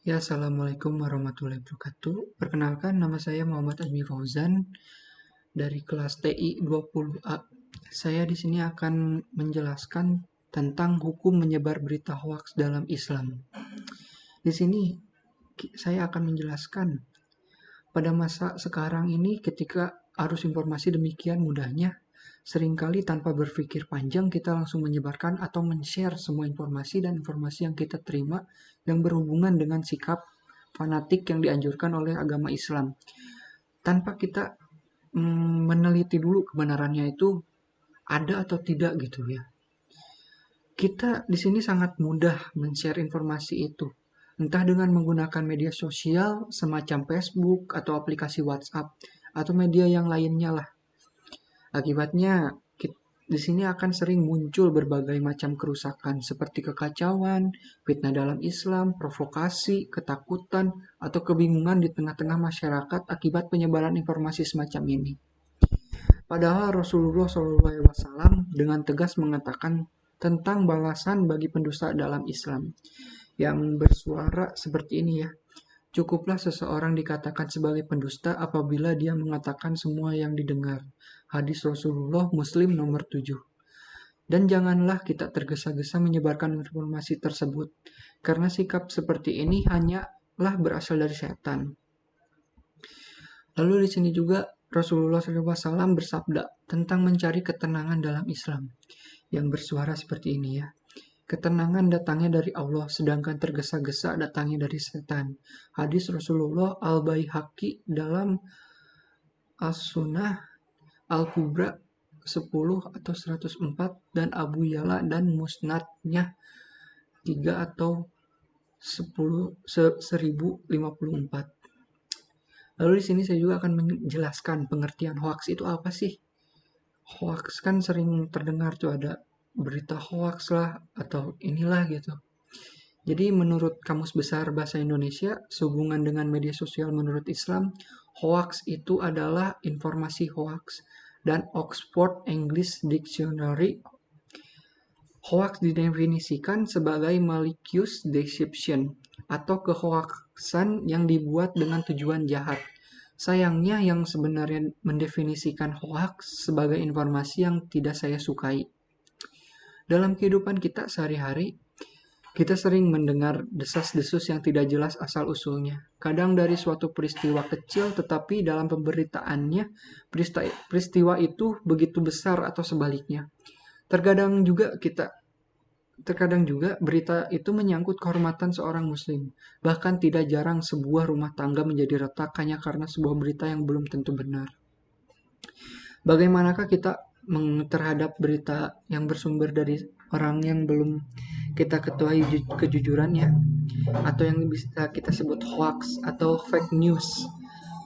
Ya, Assalamualaikum warahmatullahi wabarakatuh. Perkenalkan, nama saya Muhammad Azmi Fauzan dari kelas TI 20A. Saya di sini akan menjelaskan tentang hukum menyebar berita hoaks dalam Islam. Di sini saya akan menjelaskan pada masa sekarang ini ketika arus informasi demikian mudahnya, seringkali tanpa berpikir panjang kita langsung menyebarkan atau men-share semua informasi dan informasi yang kita terima yang berhubungan dengan sikap fanatik yang dianjurkan oleh agama Islam. Tanpa kita meneliti dulu kebenarannya itu ada atau tidak gitu ya. Kita di sini sangat mudah men-share informasi itu. Entah dengan menggunakan media sosial semacam Facebook atau aplikasi WhatsApp atau media yang lainnya lah. Akibatnya di sini akan sering muncul berbagai macam kerusakan seperti kekacauan, fitnah dalam Islam, provokasi, ketakutan, atau kebingungan di tengah-tengah masyarakat akibat penyebaran informasi semacam ini. Padahal Rasulullah SAW dengan tegas mengatakan tentang balasan bagi pendusta dalam Islam yang bersuara seperti ini ya. Cukuplah seseorang dikatakan sebagai pendusta apabila dia mengatakan semua yang didengar. Hadis Rasulullah Muslim nomor 7. Dan janganlah kita tergesa-gesa menyebarkan informasi tersebut, karena sikap seperti ini hanyalah berasal dari setan. Lalu di sini juga Rasulullah SAW bersabda tentang mencari ketenangan dalam Islam, yang bersuara seperti ini ya. Ketenangan datangnya dari Allah, sedangkan tergesa-gesa datangnya dari setan. Hadis Rasulullah Al-Baihaqi dalam As-Sunnah Al-Kubra 10 atau 104 dan Abu Yala dan Musnadnya 3 atau 1054. Lalu di sini saya juga akan menjelaskan pengertian hoax itu apa sih? Hoax kan sering terdengar tuh ada berita hoax lah atau inilah gitu. Jadi menurut Kamus Besar Bahasa Indonesia, sehubungan dengan media sosial menurut Islam, hoax itu adalah informasi hoax. Dan Oxford English Dictionary, hoax didefinisikan sebagai malicious deception atau kehoaksan yang dibuat dengan tujuan jahat. Sayangnya yang sebenarnya mendefinisikan hoax sebagai informasi yang tidak saya sukai. Dalam kehidupan kita sehari-hari, kita sering mendengar desas-desus yang tidak jelas asal-usulnya. Kadang dari suatu peristiwa kecil, tetapi dalam pemberitaannya, peristiwa itu begitu besar atau sebaliknya. Terkadang juga berita itu menyangkut kehormatan seorang muslim. Bahkan tidak jarang sebuah rumah tangga menjadi retak hanya karena sebuah berita yang belum tentu benar. Bagaimanakah kita terhadap berita yang bersumber dari orang yang belum kita ketahui kejujurannya, atau yang bisa kita sebut hoax atau fake news?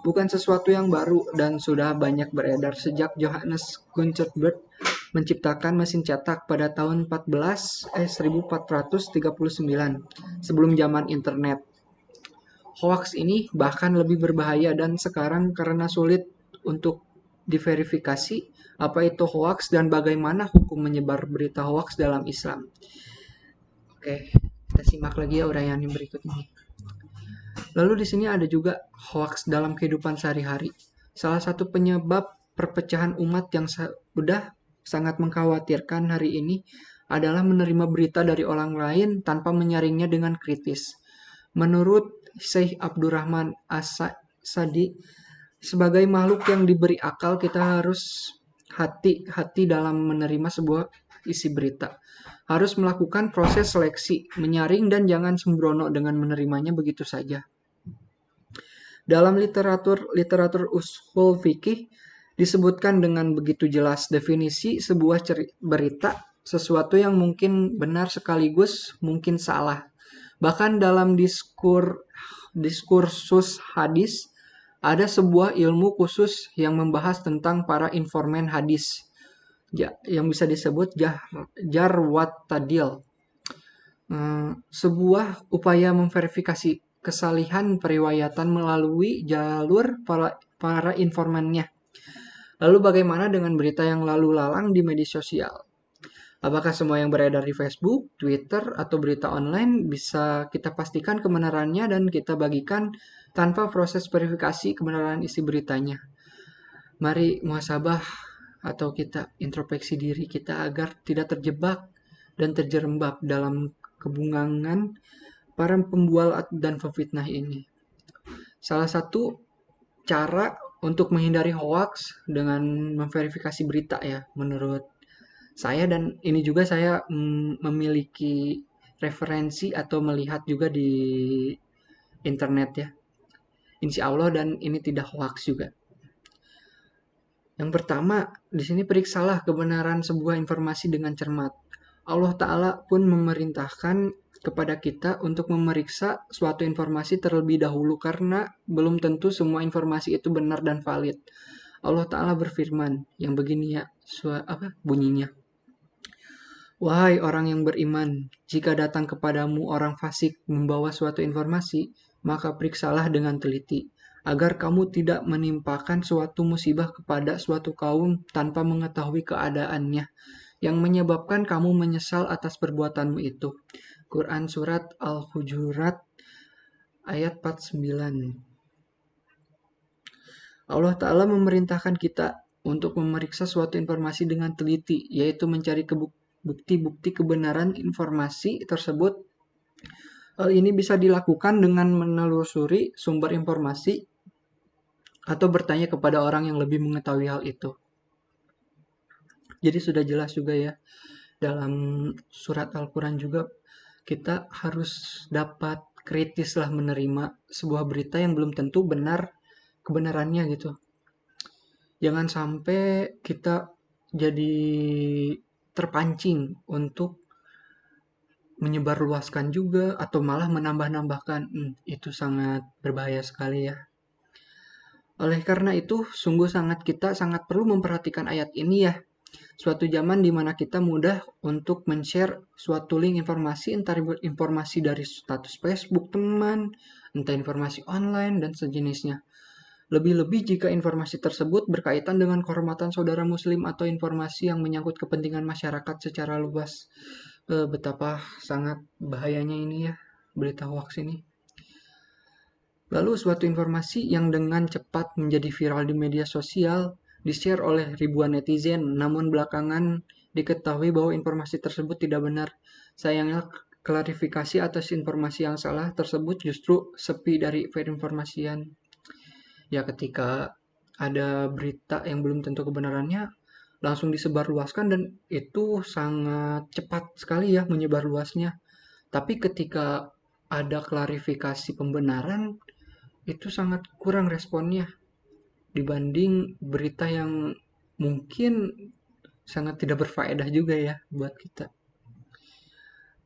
Bukan sesuatu yang baru dan sudah banyak beredar sejak Johannes Gutenberg menciptakan mesin cetak pada tahun 1439 sebelum zaman internet. Hoax ini bahkan lebih berbahaya dan sekarang karena sulit untuk diverifikasi apa itu hoax dan bagaimana hukum menyebar berita hoax dalam Islam. Oke, kita simak lagi ya uraian yang berikut ini. Lalu di sini ada juga hoax dalam kehidupan sehari-hari. Salah satu penyebab perpecahan umat yang sudah sangat mengkhawatirkan hari ini adalah menerima berita dari orang lain tanpa menyaringnya dengan kritis. Menurut Syekh Abdurrahman As-Sadi, sebagai makhluk yang diberi akal, kita harus hati-hati dalam menerima sebuah isi berita. Harus melakukan proses seleksi, menyaring, dan jangan sembrono dengan menerimanya begitu saja. Dalam literatur ushul fikih disebutkan dengan begitu jelas definisi sebuah berita, sesuatu yang mungkin benar sekaligus mungkin salah. Bahkan dalam diskursus hadis, ada sebuah ilmu khusus yang membahas tentang para informan hadis, yang bisa disebut jarwat tadil. Sebuah upaya memverifikasi kesalihan periwayatan melalui jalur para informannya. Lalu bagaimana dengan berita yang lalu lalang di media sosial? Apakah semua yang beredar di Facebook, Twitter, atau berita online bisa kita pastikan kebenarannya dan kita bagikan tanpa proses verifikasi kebenaran isi beritanya? Mari muhasabah atau kita introspeksi diri kita agar tidak terjebak dan terjerembab dalam kebungangan para pembual dan pemfitnah ini. Salah satu cara untuk menghindari hoax dengan memverifikasi berita ya, menurut saya, dan ini juga saya memiliki referensi atau melihat juga di internet ya. Insya Allah dan ini tidak hoax juga. Yang pertama, di sini periksalah kebenaran sebuah informasi dengan cermat. Allah Ta'ala pun memerintahkan kepada kita untuk memeriksa suatu informasi terlebih dahulu karena belum tentu semua informasi itu benar dan valid. Allah Ta'ala berfirman yang begini ya, bunyinya. Wahai orang yang beriman, jika datang kepadamu orang fasik membawa suatu informasi, maka periksalah dengan teliti, agar kamu tidak menimpakan suatu musibah kepada suatu kaum tanpa mengetahui keadaannya, yang menyebabkan kamu menyesal atas perbuatanmu itu. Quran Surat Al-Hujurat ayat 49. Allah Ta'ala memerintahkan kita untuk memeriksa suatu informasi dengan teliti, yaitu mencari bukti-bukti kebenaran informasi tersebut. Hal ini bisa dilakukan dengan menelusuri sumber informasi atau bertanya kepada orang yang lebih mengetahui hal itu. Jadi sudah jelas juga ya, dalam surat Al-Quran juga kita harus dapat kritislah menerima sebuah berita yang belum tentu benar kebenarannya gitu. Jangan sampai kita jadi terpancing untuk menyebarluaskan juga atau malah menambah-nambahkan. Itu sangat berbahaya sekali ya. Oleh karena itu, sungguh kita sangat perlu memperhatikan ayat ini ya. Suatu zaman di mana kita mudah untuk men-share suatu link informasi, entah informasi dari status Facebook teman, entah informasi online, dan sejenisnya. Lebih-lebih jika informasi tersebut berkaitan dengan kehormatan saudara muslim atau informasi yang menyangkut kepentingan masyarakat secara luas. Betapa sangat bahayanya ini ya, berita hoax ini. Lalu suatu informasi yang dengan cepat menjadi viral di media sosial di-share oleh ribuan netizen, namun belakangan diketahui bahwa informasi tersebut tidak benar. Sayangnya klarifikasi atas informasi yang salah tersebut justru sepi dari verinformasian. Ya ketika ada berita yang belum tentu kebenarannya langsung disebarluaskan dan itu sangat cepat sekali ya menyebarluasnya. Tapi ketika ada klarifikasi pembenaran itu sangat kurang responnya dibanding berita yang mungkin sangat tidak berfaedah juga ya buat kita.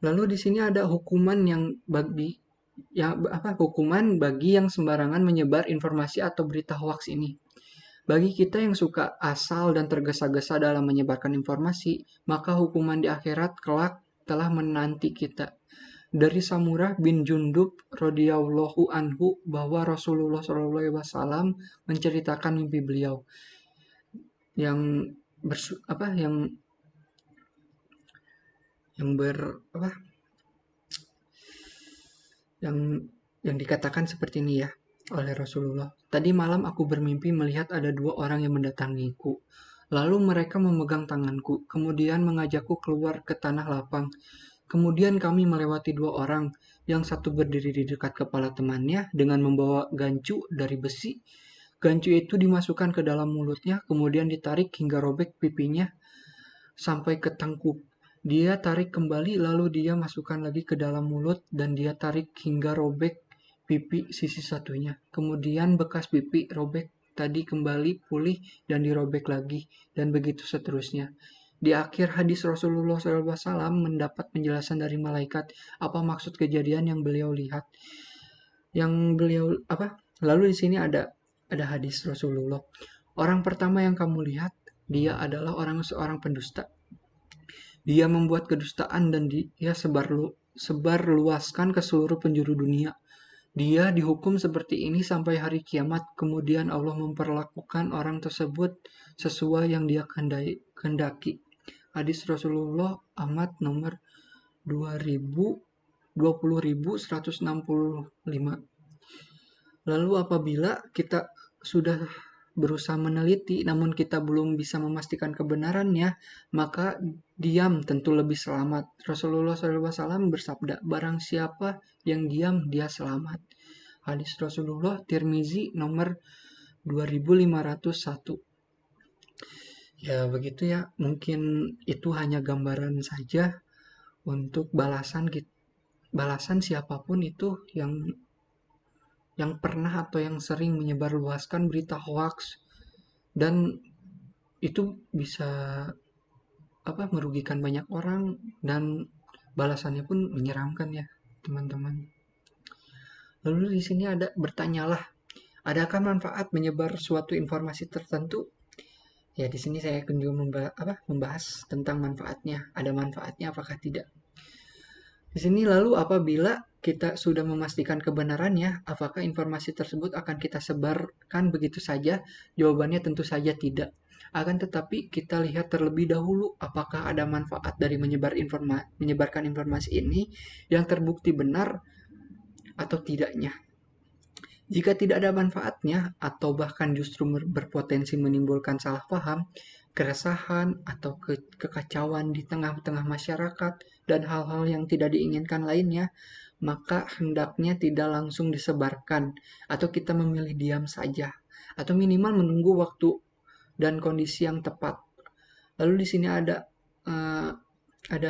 Lalu di sini ada hukuman bagi yang sembarangan menyebar informasi atau berita hoax ini. Bagi kita yang suka asal dan tergesa-gesa dalam menyebarkan informasi, maka hukuman di akhirat kelak telah menanti kita. Dari Samurah bin Jundub radhiyallahu anhu bahwa Rasulullah SAW menceritakan mimpi beliau yang yang dikatakan seperti ini ya oleh Rasulullah. Tadi malam aku bermimpi melihat ada dua orang yang mendatangiku. Lalu mereka memegang tanganku, kemudian mengajakku keluar ke tanah lapang. Kemudian kami melewati dua orang, yang satu berdiri di dekat kepala temannya dengan membawa gancu dari besi. Gancu itu dimasukkan ke dalam mulutnya, kemudian ditarik hingga robek pipinya sampai ke tengkuk. Dia tarik kembali, lalu dia masukkan lagi ke dalam mulut, dan dia tarik hingga robek pipi sisi satunya. Kemudian bekas pipi robek tadi kembali pulih dan dirobek lagi, dan begitu seterusnya. Di akhir hadis Rasulullah SAW mendapat penjelasan dari malaikat apa maksud kejadian yang beliau lihat. Lalu di sini ada hadis Rasulullah. Orang pertama yang kamu lihat, dia adalah seorang pendusta. Dia membuat kedustaan dan dia sebarluaskan ke seluruh penjuru dunia. Dia dihukum seperti ini sampai hari kiamat. Kemudian Allah memperlakukan orang tersebut sesuai yang dia kehendaki. hadis Rasulullah Ahmad nomor 20.165. Lalu apabila kita sudah berusaha meneliti namun kita belum bisa memastikan kebenarannya, maka diam tentu lebih selamat. Rasulullah SAW bersabda, barang siapa yang diam dia selamat. Hadis Rasulullah Tirmizi nomor 2501. Ya begitu ya, mungkin itu hanya gambaran saja untuk balasan siapapun itu yang pernah atau yang sering menyebarluaskan berita hoax, dan itu bisa merugikan banyak orang dan balasannya pun menyeramkan ya teman-teman. Lalu di sini ada bertanyalah, adakah manfaat menyebar suatu informasi tertentu? Ya di sini saya akan juga membahas tentang manfaatnya. Ada manfaatnya apakah tidak? Di sini lalu apabila kita sudah memastikan kebenarannya, apakah informasi tersebut akan kita sebarkan begitu saja? Jawabannya tentu saja tidak. Akan tetapi kita lihat terlebih dahulu apakah ada manfaat dari menyebarkan informasi ini yang terbukti benar atau tidaknya. Jika tidak ada manfaatnya atau bahkan justru berpotensi menimbulkan salah paham, keresahan, atau kekacauan di tengah-tengah masyarakat, dan hal-hal yang tidak diinginkan lainnya, maka hendaknya tidak langsung disebarkan, atau kita memilih diam saja, atau minimal menunggu waktu dan kondisi yang tepat. Lalu di sini ada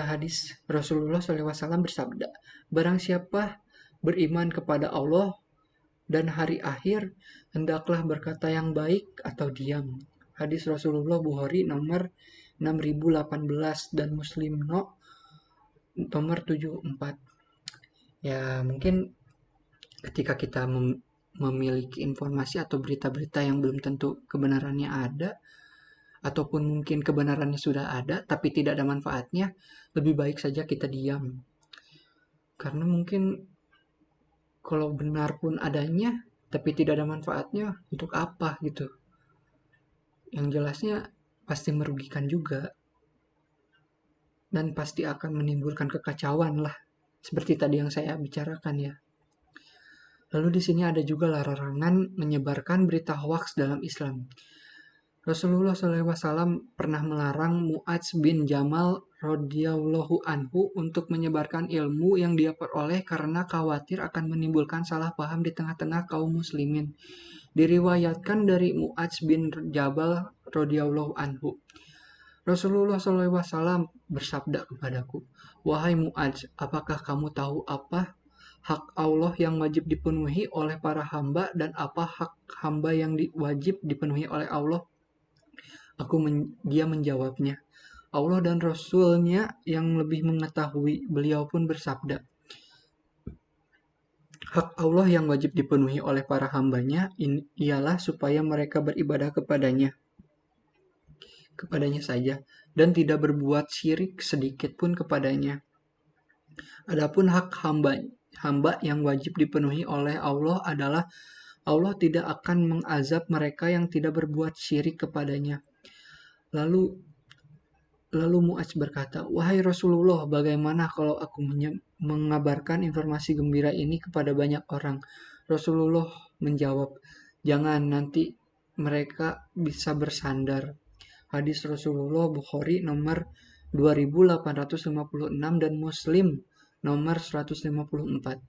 hadis Rasulullah SAW bersabda, barang siapa beriman kepada Allah dan hari akhir, hendaklah berkata yang baik atau diam. Hadis Rasulullah Bukhari nomor 6018 dan Muslim nomor 74. Ya, mungkin ketika kita memiliki informasi atau berita-berita yang belum tentu kebenarannya ada, ataupun mungkin kebenarannya sudah ada tapi tidak ada manfaatnya, lebih baik saja kita diam. Karena mungkin kalau benar pun adanya tapi tidak ada manfaatnya, untuk apa gitu? Yang jelasnya pasti merugikan juga dan pasti akan menimbulkan kekacauan lah, seperti tadi yang saya bicarakan ya. Lalu di sini ada juga larangan menyebarkan berita hoaks dalam Islam. Rasulullah SAW pernah melarang Mu'adz bin Jamal radhiyallahu anhu untuk menyebarkan ilmu yang dia peroleh karena khawatir akan menimbulkan salah paham di tengah-tengah kaum muslimin. Diriwayatkan dari Mu'adz bin Jabal radhiyallahu anhu, Rasulullah SAW bersabda kepadaku, wahai Mu'adz, apakah kamu tahu apa hak Allah yang wajib dipenuhi oleh para hamba dan apa hak hamba yang wajib dipenuhi oleh Allah? Dia menjawabnya, Allah dan Rasul-Nya yang lebih mengetahui. Beliau pun bersabda, hak Allah yang wajib dipenuhi oleh para hambanya ialah supaya mereka beribadah kepadanya saja, dan tidak berbuat syirik sedikit pun kepadanya. Adapun hak hamba yang wajib dipenuhi oleh Allah adalah Allah tidak akan mengazab mereka yang tidak berbuat syirik kepadanya. Lalu Mu'adz berkata, wahai Rasulullah, bagaimana kalau aku mengabarkan informasi gembira ini kepada banyak orang? Rasulullah menjawab, jangan, nanti mereka bisa bersandar. Hadis Rasulullah Bukhari nomor 2856 dan Muslim nomor 154.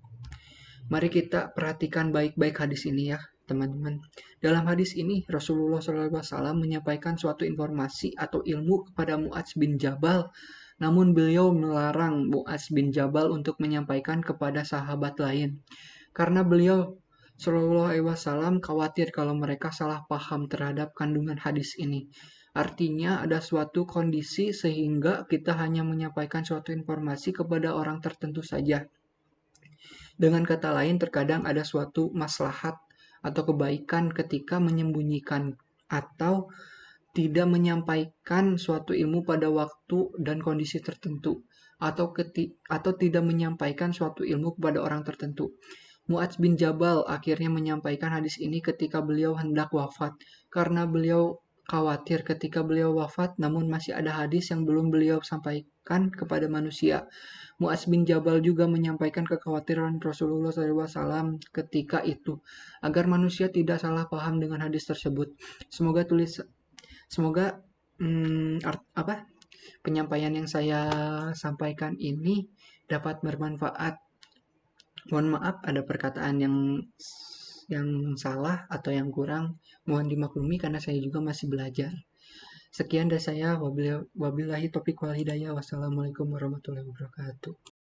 Mari kita perhatikan baik-baik hadis ini ya teman-teman. Dalam hadis ini Rasulullah SAW menyampaikan suatu informasi atau ilmu kepada Mu'adz bin Jabal, namun beliau melarang Mu'adz bin Jabal untuk menyampaikan kepada sahabat lain karena beliau SAW khawatir kalau mereka salah paham terhadap kandungan hadis ini. Artinya ada suatu kondisi sehingga kita hanya menyampaikan suatu informasi kepada orang tertentu saja. Dengan kata lain, terkadang ada suatu maslahat atau kebaikan ketika menyembunyikan atau tidak menyampaikan suatu ilmu pada waktu dan kondisi tertentu, atau tidak menyampaikan suatu ilmu kepada orang tertentu. Mu'adz bin Jabal akhirnya menyampaikan hadis ini ketika beliau hendak wafat, karena beliau khawatir ketika beliau wafat, namun masih ada hadis yang belum beliau sampaikan kepada manusia. Mu'adz bin Jabal juga menyampaikan kekhawatiran Rasulullah SAW ketika itu, agar manusia tidak salah paham dengan hadis tersebut. Semoga penyampaian yang saya sampaikan ini dapat bermanfaat. Mohon maaf ada perkataan yang salah atau yang kurang, mohon dimaklumi karena saya juga masih belajar. Sekian dari saya, wabillahi taufiq wal hidayah. Wassalamualaikum warahmatullahi wabarakatuh.